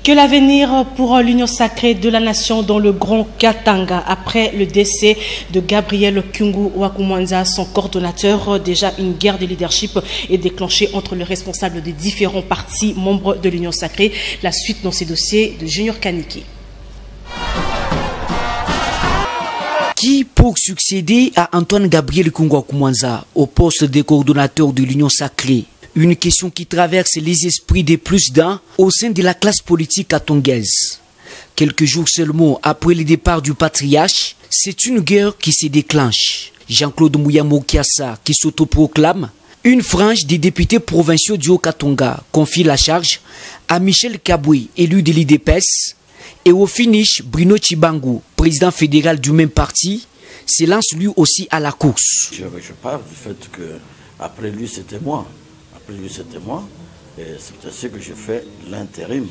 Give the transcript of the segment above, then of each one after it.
Que l'avenir pour l'Union sacrée de la nation dans le Grand Katanga après le décès de Gabriel Kyungu Wakumwanza, son coordonnateur. Déjà une guerre de leadership est déclenchée entre les responsables des différents partis membres de l'Union sacrée. La suite dans ces dossiers de Junior Kaniki. Qui pour succéder à Antoine Gabriel Kyungu Wakumwanza au poste de coordonnateur de l'Union sacrée? Une question qui traverse les esprits des plus d'un au sein de la classe politique katongaise. Quelques jours seulement après le départ du patriarche, c'est une guerre qui se déclenche. Jean-Claude Muyambo Kiassa, qui s'autoproclame, une frange des députés provinciaux du Haut-Katanga confie la charge à Michel Kabwe, élu de l'IDPS, et au finish, Bruno Chibangu, président fédéral du même parti, se lance lui aussi à la course. Je parle du fait que après lui c'était moi. Après lui c'était moi. Et c'est ainsi que je fais l'intérim.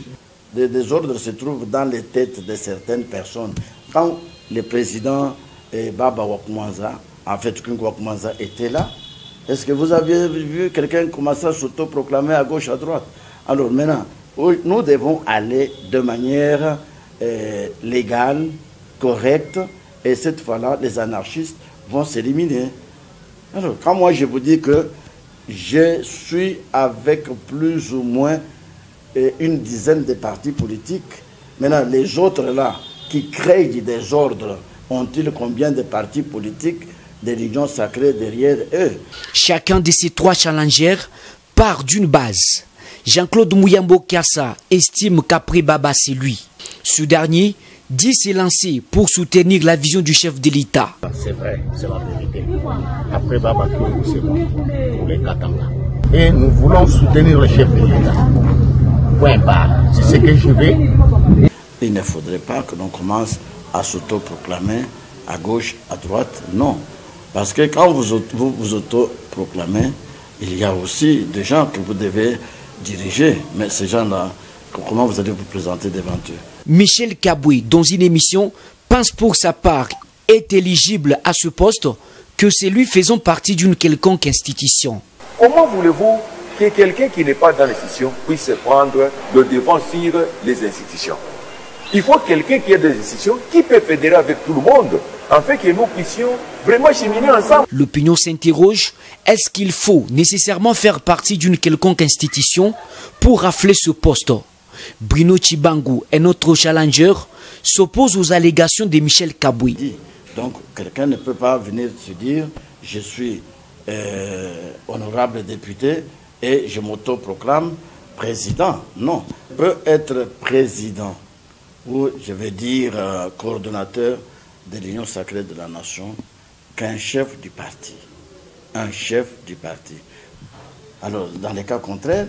Des désordres se trouvent dans les têtes de certaines personnes. Quand le président Baba Wakumwanza, en fait Kyungu Wakumwanza était là, est-ce que vous avez vu quelqu'un commencer à s'autoproclamer à gauche, à droite? Alors maintenant, nous devons aller de manière légale, correcte, et cette fois-là, les anarchistes vont s'éliminer. Alors, quand moi je vous dis que je suis avec plus ou moins une dizaine de partis politiques, maintenant les autres là, qui créent du désordre, ont-ils combien de partis politiques de l'Union sacrée derrière eux? Chacun de ces trois challengers part d'une base. Jean-Claude Muyambo Kiassa estime qu'après Baba c'est lui. Ce dernier dit s'élancer pour soutenir la vision du chef de l'État. C'est vrai, c'est la vérité. Après Baba Kyungu, c'est moi, pour les Katanga. Et nous voulons soutenir le chef de l'État. Point barre, c'est ce que je vais. Il ne faudrait pas que l'on commence à s'autoproclamer à gauche, à droite, non. Parce que quand vous vous autoproclamez, il y a aussi des gens que vous devez diriger. Mais ces gens-là, comment vous allez vous présenter devant eux? Michel Kabwe, dans une émission, pense pour sa part est éligible à ce poste que c'est lui faisant partie d'une quelconque institution. Comment voulez-vous que quelqu'un qui n'est pas dans l'institution puisse prendre le devant sur les institutions? Il faut quelqu'un qui est dans les institutions, qui peut fédérer avec tout le monde, afin que nous puissions vraiment cheminer ensemble. L'opinion s'interroge, est-ce qu'il faut nécessairement faire partie d'une quelconque institution pour rafler ce poste? Bruno Chibangu, un autre challenger, s'oppose aux allégations de Michel Kabwe. Donc quelqu'un ne peut pas venir se dire je suis honorable député et je m'autoproclame président. Non, peut être président ou je vais dire coordonnateur de l'Union sacrée de la nation qu'un chef du parti. Un chef du parti. Alors dans les cas contraires,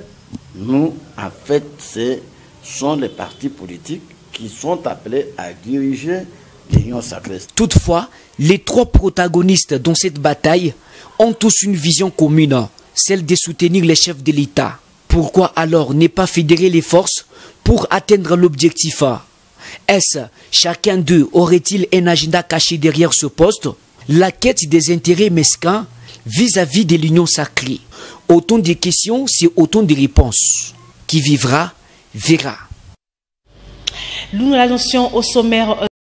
nous en fait ce sont les partis politiques qui sont appelés à diriger l'Union sacrée. Toutefois, les trois protagonistes dans cette bataille ont tous une vision commune, celle de soutenir les chefs de l'État. Pourquoi alors ne pas fédérer les forces pour atteindre l'objectif? Est-ce chacun d'eux aurait-il un agenda caché derrière ce poste? La quête des intérêts mesquins vis-à-vis de l'Union sacrée. Autant de questions, c'est autant de réponses. Qui vivra, verra. Nous l'annoncions au sommaire.